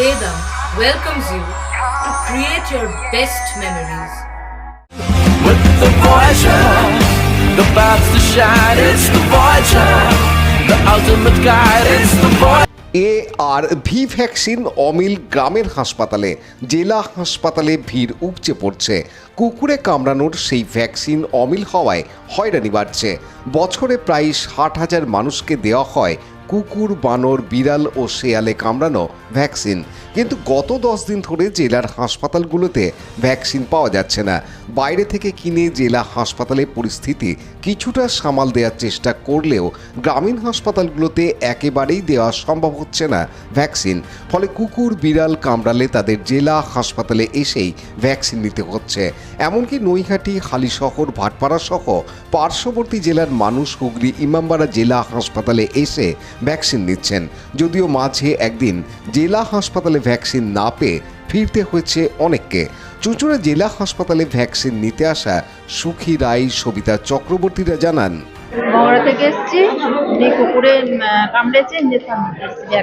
Vedam welcomes you to create your best memories. With the Voyager, the paths to shine, it's the Voyager, the ultimate guide, it's the Voyager. ARV vaccine অমিল গ্রামের হাসপাতালে, জেলা হাসপাতালে ভিড় উপচে পড়ছে। কুকুরে কামড়ানোর সেই ভ্যাকসিন অমিল হওয়ায় হয়রানি বাড়ছে। বছরে প্রায় 60,000 মানুষকে দেওয়া হয় কুকুর, বানর, বিড়াল ও শেয়ালে কামড়ানো ভ্যাকসিন। কিন্তু গত 10 দিন ধরে জেলার হাসপাতালগুলোতে ভ্যাকসিন পাওয়া যাচ্ছে না। বাইরে থেকে কিনে জেলা হাসপাতালে পরিস্থিতি কিছুটা সামাল দেওয়ার চেষ্টা করলেও গ্রামীণ হাসপাতালগুলোতে একেবারেই দেওয়া সম্ভব হচ্ছে না ভ্যাকসিন। ফলে কুকুর, বিড়াল কামড়ালে তাদের জেলা হাসপাতালে এসেই ভ্যাকসিন নিতে হচ্ছে। এমনকি নৈহাটি, হালিশহর, ভাটপাড়া সহ পার্শ্ববর্তী জেলার মানুষ হুগলি ইমামবাড়া জেলা হাসপাতালে এসে ভ্যাকসিন নিচ্ছেন। যদিও মাঝে একদিন জেলা হাসপাতালে ভ্যাকসিন না পেয়ে ফিরতে হয়েছে অনেককে। চুঁচুড়া জেলা হাসপাতালে ভ্যাকসিন নিতে আসা সুখী রায়, সবিতা চক্রবর্তীরা জানান, মগরা থেকে এসেছি, কুকুরে কামড়েছে, ইঞ্জেকশন নিতে এসেছি।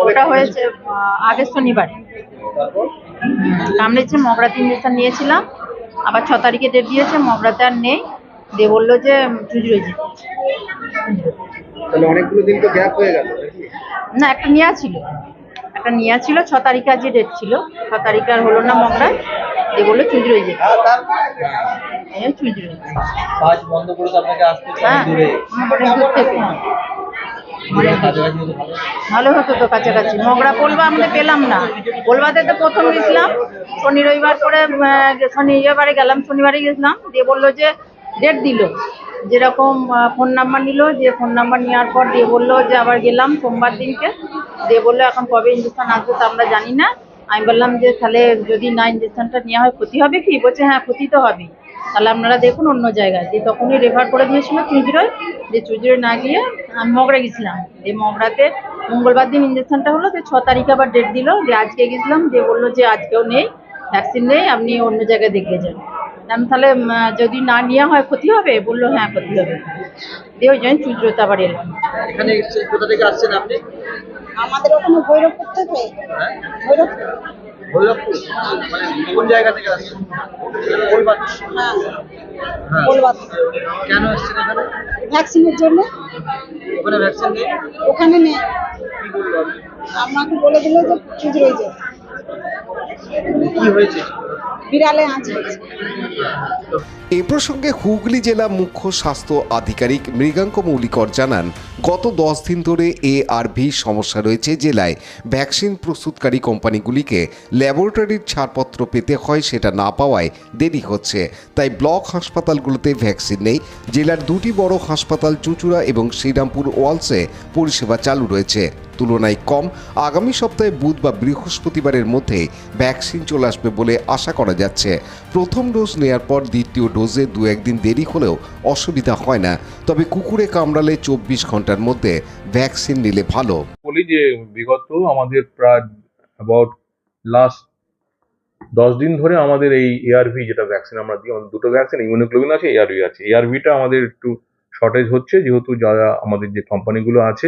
ওটা হয়েছে আগের শনিবার কামড়েছে, মগরাতে ইঞ্জেকশন নিয়েছিলাম। আবার 6 তারিখে ডেট দিয়েছে, মগরাতে আর নেই, দিয়ে বললো যে চুজি রয়েছে। অনেকগুলো দিন তো গ্যাপ হয়ে গেল না, একটা নেওয়া ছিল 6 তারিখে, আজকে ডেট ছিল 6 তারিখে, আর হলো না মগরায়, দিয়ে বললো চুজি রয়েছে। চুজি রয়েছে কাজ বন্ধ করে তো আপনাকে আসতে হ্যাঁ, অনেক দূর থেকে। ভালো হতো তো কাছাকাছি। মগরা পোলবা আমরা পেলাম না। পোলবাতে তো প্রথম গেছিলাম, শনি রবিবার করে শনিবারে গেলাম, শনিবারে গেছিলাম, দিয়ে বললো যে ডেট দিল, যেরকম ফোন নাম্বার নিল, যে ফোন নাম্বার নেওয়ার পর দিয়ে বললো যে আবার গেলাম সোমবার দিনকে, দিয়ে বললো এখন কবে ইঞ্জেকশন আসবে তো আমরা জানি না। আমি বললাম যে তাহলে যদি না ইঞ্জেকশনটা নেওয়া হয় ক্ষতি হবে কি? বলছে হ্যাঁ ক্ষতি তো হবেই, তাহলে আপনারা দেখুন অন্য জায়গায়। দিয়ে তখনই রেফার করে দিয়েছিল চুঁচুড়ায়। যে চুঁচুড়ায় না গিয়ে আমি মগরা গেছিলাম। এই মগরাতে মঙ্গলবার দিন ইঞ্জেকশনটা হলো, যে 6 তারিখে আবার ডেট দিল, যে আজকে গেছিলাম, দিয়ে বললো যে আজকেও নেই ভ্যাকসিন, নেই, আপনি অন্য জায়গায় দেখে যান। আমি তাহলে যদি না নেওয়া হয় ক্ষতি হবে? বললো হ্যাঁ ক্ষতি হবে। দিয়ে ওই জন্য চুঁচুড়াতে আবার এলাম। এখানে কোথা থেকে আসছেন আপনি? আমাদের ওখানে ভৈরবপুর থেকে। ভৈরবপুর মানে কোন জায়গা থেকে আসছেন? কলকাতা। হ্যাঁ, কলকাতা। কেন আসছেন এখানে? ভ্যাকসিনের জন্য। ওখানে ভ্যাকসিন নেই? ওখানে নেই, কি বললো আপনি? আমাকে বলে দিল যে চুজি রয়েছে, কি হয়েছে? বিড়ালে আঁচ হয়েছে। এ প্রসঙ্গে হুগলি জেলা মুখ্য স্বাস্থ্য আধিকারিক মৃগাঙ্ক মৌলিকর জানান, গত 10 দিন ধরে ARV সমস্যা রয়েছে জেলায়। ভ্যাকসিন প্রস্তুতকারী কোম্পানিগুলিকে ল্যাবরেটরির ছাড়পত্র পেতে হয়, সেটা না পাওয়ায় দেরি হচ্ছে। তাই ব্লক হাসপাতালগুলোতে ভ্যাকসিন নেই। জেলার 2টি বড় হাসপাতাল চুঁচুড়া এবং শ্রীরামপুর ওয়ালসে পরিষেবা চালু রয়েছে, তুলনায় কম। আগামী সপ্তাহে বুধ বা বৃহস্পতিবারের মধ্যে ভ্যাকসিন চলে আসবে বলে আশা করা যাচ্ছে। প্রথম ডোজ নেয়ার পর দ্বিতীয় ডোজে 2-1 দিন দেরি হলেও অসুবিধা হয় না। তবে কুকুরে কামড়ালে 24 ঘন্টার মধ্যে ভ্যাকসিন নিলে ভালো। বলি যে বিগত আমাদের প্রায় অ্যাবাউট লাস্ট 10 দিন ধরে আমাদের এই ARV যেটা ভ্যাকসিন আমরা দিই, আমাদের দুটো ভ্যাকসিন, ইমিউনোগ্লোবিন আছে, ARV আছে। ARVটা আমাদের একটু শর্টেজ হচ্ছে, যেহেতু যারা আমাদের যে কোম্পানিগুলো আছে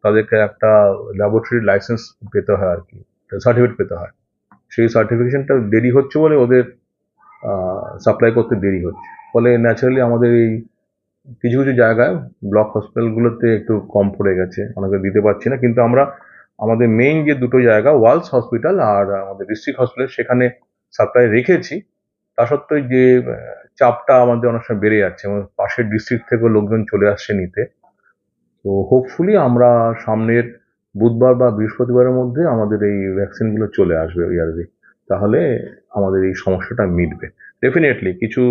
তাদেরকে একটা ল্যাবরেটরি লাইসেন্স পেতে হয়, আর কি সার্টিফিকেট পেতে হয়। সেই সার্টিফিকেশনটা দেরি হচ্ছে বলে ওদের সাপ্লাই করতে দেরি হচ্ছে। ফলে ন্যাচারালি আমাদের এই কিছু কিছু জায়গায় ব্লক হসপিটালগুলোতে একটু কম পড়ে গেছে, অনেকে দিতে পারছি না। কিন্তু আমরা আমাদের মেইন যে দুটো জায়গা, ওয়ালস হসপিটাল আর আমাদের ডিস্ট্রিক্ট হসপিটাল, সেখানে সাপ্লাই রেখেছি। তা সত্ত্বেও যে চাপটা আমাদের অনেক সময় বেড়ে যাচ্ছে, এবং পাশের ডিস্ট্রিক্ট থেকেও লোকজন চলে আসছে নিতে। তো হোপফুলি আমরা সামনের বুধবার বা বৃহস্পতিবারের মধ্যে আমাদের এই ভ্যাকসিনগুলো চলে আসবে ARV, তাহলে আমাদের এই সমস্যাটা মিটবে। ডেফিনেটলি কিছু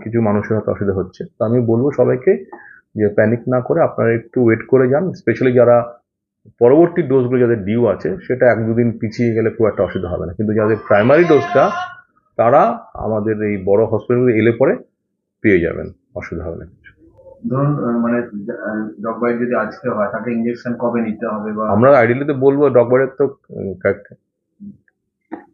কিছু মানুষের হয়তো অসুবিধা হচ্ছে, তো আমি বলবো সবাইকে যে প্যানিক না করে আপনারা একটু ওয়েট করে যান। স্পেশালি যারা পরবর্তী ডোজগুলো যাদের ডিউ আছে, সেটা 1-2 দিন পিছিয়ে গেলে খুব একটা অসুবিধা হবে না। কিন্তু যাদের প্রাইমারি ডোজটা, তারা আমাদের এই বড় হসপিটালগুলো এলে পরে পেয়ে যাবেন, অসুবিধা হবে না কিছু। ধরুন মানে ডগ বাইট যদি আজকে হয়, তাকে ইনজেকশন কবে নিতে হবে? বা আমরা আইডিয়ালি তো বলবো, ডগ বাইটের তো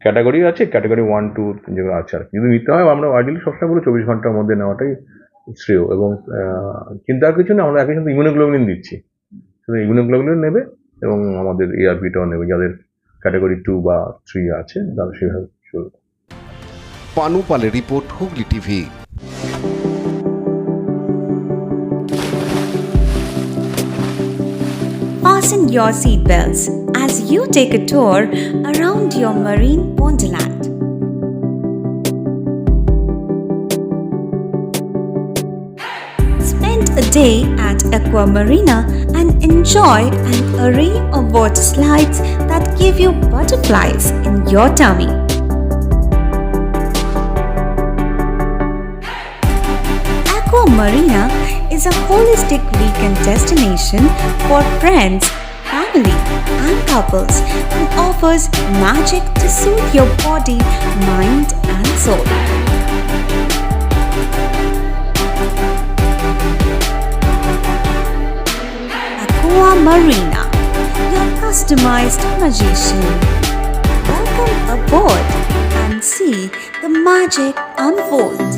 ক্যাটাগরি আছে, ক্যাটাগরি 1-2 যেগুলো আছে আর কি। যদি নিতে হয়, আমরা আইডিয়ালি সবসময় বলি 24 ঘন্টার মধ্যে নেওয়াটাই শ্রেয়। এবং চিন্তার কিছু না, আমরা একই সাথে ইমিউনোগ্লোবিন দিচ্ছি, শুধু ইমিউনোগ্লোবিন নেবে, এবং আমাদের এআরভিটাও নেবে যাদের ক্যাটাগরি 2 বা 3 আছে তারা সেভাবে চলবে। পানু পালের report, Hooghly TV. Fasten your seatbelts as you take a tour around your marine wonderland. Spend a day at Aqua Marina and enjoy an array of water slides that give you butterflies in your tummy. Aqua Marina is a holistic weekend destination for friends, family, and couples and offers magic to soothe your body, mind, and soul. Aqua Marina, your customized magician. Welcome aboard and see the magic unfold.